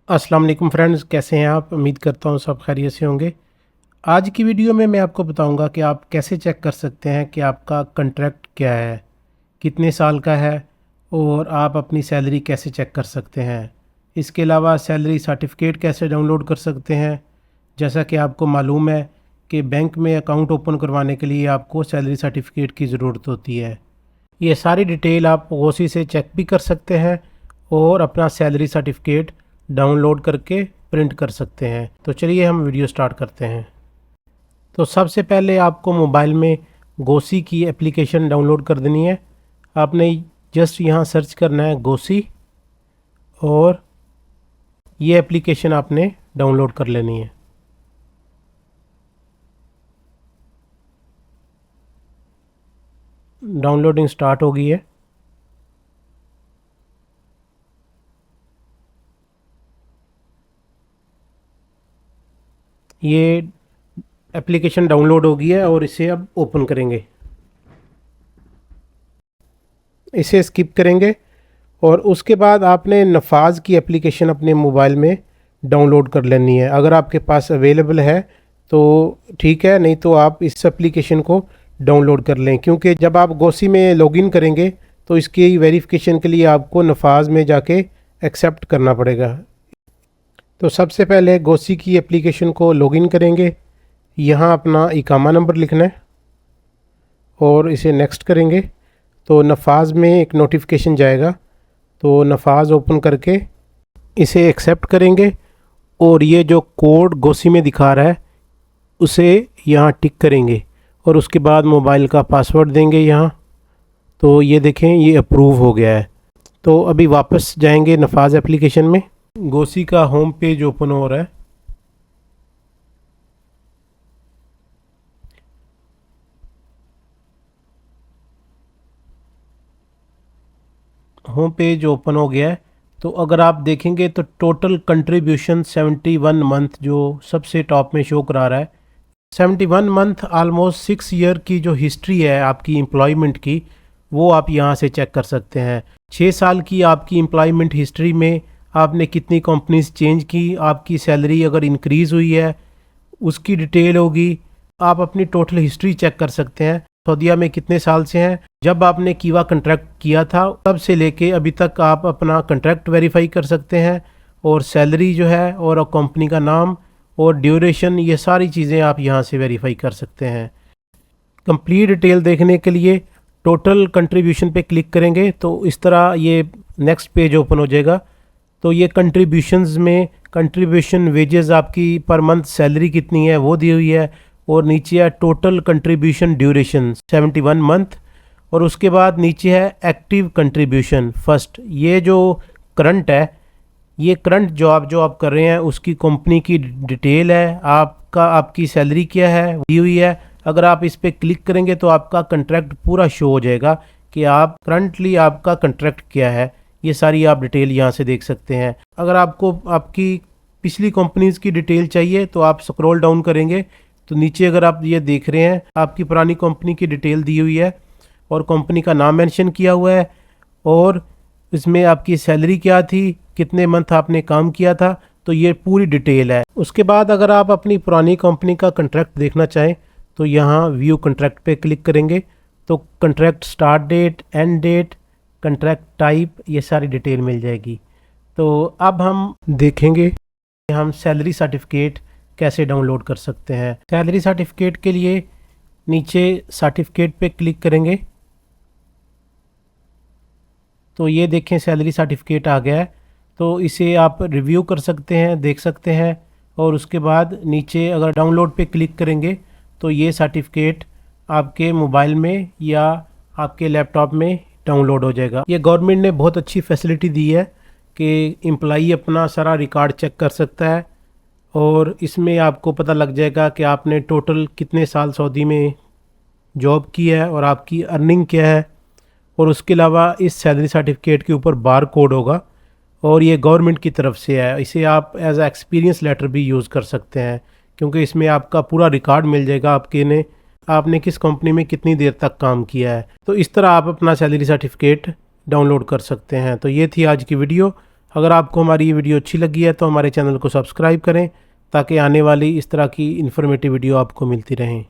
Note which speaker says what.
Speaker 1: अस्सलाम वालेकुम फ्रेंड्स, कैसे हैं आप? उम्मीद करता हूँ सब खैरियत से होंगे। आज की वीडियो में मैं आपको बताऊंगा कि आप कैसे चेक कर सकते हैं कि आपका कॉन्ट्रैक्ट क्या है, कितने साल का है और आप अपनी सैलरी कैसे चेक कर सकते हैं। इसके अलावा सैलरी सर्टिफिकेट कैसे डाउनलोड कर सकते हैं। जैसा कि आपको मालूम है कि बैंक में अकाउंट ओपन करवाने के लिए आपको सैलरी सर्टिफिकेट की ज़रूरत होती है। ये सारी डिटेल आप गौसी से चेक भी कर सकते हैं और अपना सैलरी सर्टिफिकेट डाउनलोड करके प्रिंट कर सकते हैं। तो चलिए हम वीडियो स्टार्ट करते हैं। तो सबसे पहले आपको मोबाइल में गोसी की एप्लीकेशन डाउनलोड कर देनी है। आपने जस्ट यहाँ सर्च करना है गोसी और ये एप्लीकेशन आपने डाउनलोड कर लेनी है। डाउनलोडिंग स्टार्ट हो गई है। ये एप्लीकेशन डाउनलोड हो गई है और इसे अब ओपन करेंगे। इसे स्किप करेंगे और उसके बाद आपने नफाज की एप्लीकेशन अपने मोबाइल में डाउनलोड कर लेनी है। अगर आपके पास अवेलेबल है तो ठीक है, नहीं तो आप इस एप्लीकेशन को डाउनलोड कर लें, क्योंकि जब आप गोसी में लॉगिन करेंगे तो इसकी वेरिफिकेशन के लिए आपको नफाज में जाके एक्सेप्ट करना पड़ेगा। तो सबसे पहले गोसी की एप्लीकेशन को लॉगिन करेंगे। यहाँ अपना इकामा नंबर लिखना है और इसे नेक्स्ट करेंगे तो नफाज में एक नोटिफिकेशन जाएगा। तो नफाज ओपन करके इसे एक्सेप्ट करेंगे और ये जो कोड गोसी में दिखा रहा है उसे यहाँ टिक करेंगे और उसके बाद मोबाइल का पासवर्ड देंगे यहाँ। तो ये देखें, ये अप्रूव हो गया है। तो अभी वापस जाएंगे नफाज एप्लीकेशन में। गोसी का होम पेज ओपन हो रहा है। होम पेज ओपन हो गया है। तो अगर आप देखेंगे तो टोटल कंट्रीब्यूशन 71 मंथ जो सबसे टॉप में शो करा रहा है। 71 मंथ ऑलमोस्ट 6 ईयर की जो हिस्ट्री है आपकी एम्प्लॉयमेंट की, वो आप यहाँ से चेक कर सकते हैं। 6 साल की आपकी एम्प्लॉयमेंट हिस्ट्री में आपने कितनी कंपनीज चेंज की, आपकी सैलरी अगर इंक्रीज़ हुई है उसकी डिटेल होगी। आप अपनी टोटल हिस्ट्री चेक कर सकते हैं। सऊदीया में कितने साल से हैं, जब आपने कीवा कंट्रैक्ट किया था तब से लेके अभी तक आप अपना कंट्रैक्ट वेरीफाई कर सकते हैं। और सैलरी जो है और कंपनी का नाम और ड्यूरेशन, ये सारी चीज़ें आप यहाँ से वेरीफाई कर सकते हैं। कंप्लीट डिटेल देखने के लिए टोटल कंट्रीब्यूशन पे क्लिक करेंगे तो इस तरह ये नेक्स्ट पेज ओपन हो जाएगा। तो ये कंट्रीब्यूशंस में कंट्रीब्यूशन वेजेस आपकी पर मंथ सैलरी कितनी है वो दी हुई है और नीचे है टोटल कंट्रीब्यूशन ड्यूरेशन 71 मंथ और उसके बाद नीचे है एक्टिव कंट्रीब्यूशन फर्स्ट। ये जो करंट है, ये करंट जॉब जो आप कर रहे हैं उसकी कंपनी की डिटेल है, आपका आपकी सैलरी क्या है दी हुई है। अगर आप इस पर क्लिक करेंगे तो आपका कंट्रैक्ट पूरा शो हो जाएगा कि आप करंटली आपका कंट्रैक्ट क्या है। ये सारी आप डिटेल यहाँ से देख सकते हैं। अगर आपको आपकी पिछली कंपनीज की डिटेल चाहिए तो आप स्क्रॉल डाउन करेंगे तो नीचे अगर आप ये देख रहे हैं आपकी पुरानी कंपनी की डिटेल दी हुई है और कंपनी का नाम मेंशन किया हुआ है और इसमें आपकी सैलरी क्या थी, कितने मंथ आपने काम किया था, तो ये पूरी डिटेल है। उसके बाद अगर आप अपनी पुरानी कंपनी का कंट्रैक्ट देखना चाहें तो यहाँ व्यू कंट्रैक्ट पे क्लिक करेंगे तो contract start date, end date, contract type, ये सारी डिटेल मिल जाएगी। तो अब हम देखेंगे कि हम सैलरी सर्टिफिकेट कैसे डाउनलोड कर सकते हैं। सैलरी सर्टिफिकेट के लिए नीचे सर्टिफिकेट पे क्लिक करेंगे तो ये देखें सैलरी सर्टिफिकेट आ गया है। तो इसे आप रिव्यू कर सकते हैं, देख सकते हैं और उसके बाद नीचे अगर डाउनलोड पे क्लिक करेंगे तो ये सर्टिफिकेट आपके मोबाइल में या आपके लैपटॉप में डाउनलोड हो जाएगा। ये गवर्नमेंट ने बहुत अच्छी फैसिलिटी दी है कि एम्प्लॉई अपना सारा रिकॉर्ड चेक कर सकता है और इसमें आपको पता लग जाएगा कि आपने टोटल कितने साल सऊदी में जॉब की है और आपकी अर्निंग क्या है। और उसके अलावा इस सैलरी सर्टिफिकेट के ऊपर बार कोड होगा और ये गवर्नमेंट की तरफ से है। इसे आप एज आ एक्सपीरियंस लेटर भी यूज़ कर सकते हैं क्योंकि इसमें आपका पूरा रिकॉर्ड मिल जाएगा आपने किस कंपनी में कितनी देर तक काम किया है। तो इस तरह आप अपना सैलरी सर्टिफिकेट डाउनलोड कर सकते हैं। तो ये थी आज की वीडियो। अगर आपको हमारी ये वीडियो अच्छी लगी है तो हमारे चैनल को सब्सक्राइब करें ताकि आने वाली इस तरह की इन्फॉर्मेटिव वीडियो आपको मिलती रहें।